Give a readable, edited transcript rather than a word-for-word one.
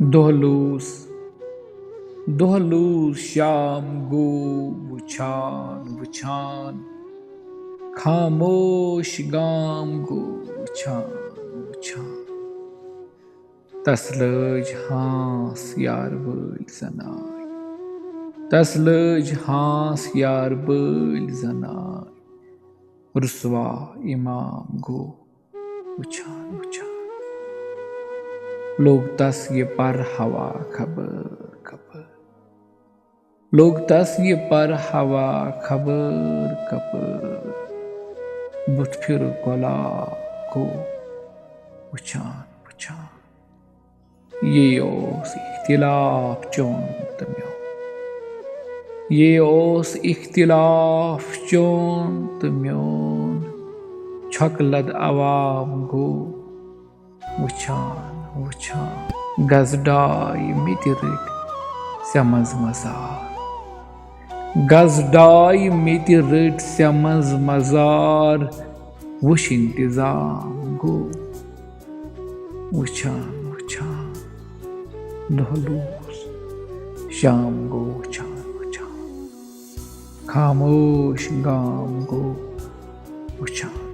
दहलूस दहलूस शाम गो वुछान वुछान खामोश गाम गो वुछान वुछान तस लज हाँस यार वल जनाय तस लज हाँस यार वल जनाय रुसवा इमाम गो वुछान वुछान लोग तस ये पर हवा खबर खबर लोग तस ये पर हवा खबर खबर बुत फिर गोला को वुछान वुछान ये ओस इख्तिलाफ चोन तम्यो ये ओस इख्तिलाफ चोन तम्योन छकलद अवाम गो वुछान वुछान गजडाय मितिरट समझ मजार गजडाय मितिरट समझ मजार वुश इंतजाम गो वुछान वुछान दहलूस शाम गो वुछान वुछान खामोश गाम गो वुछान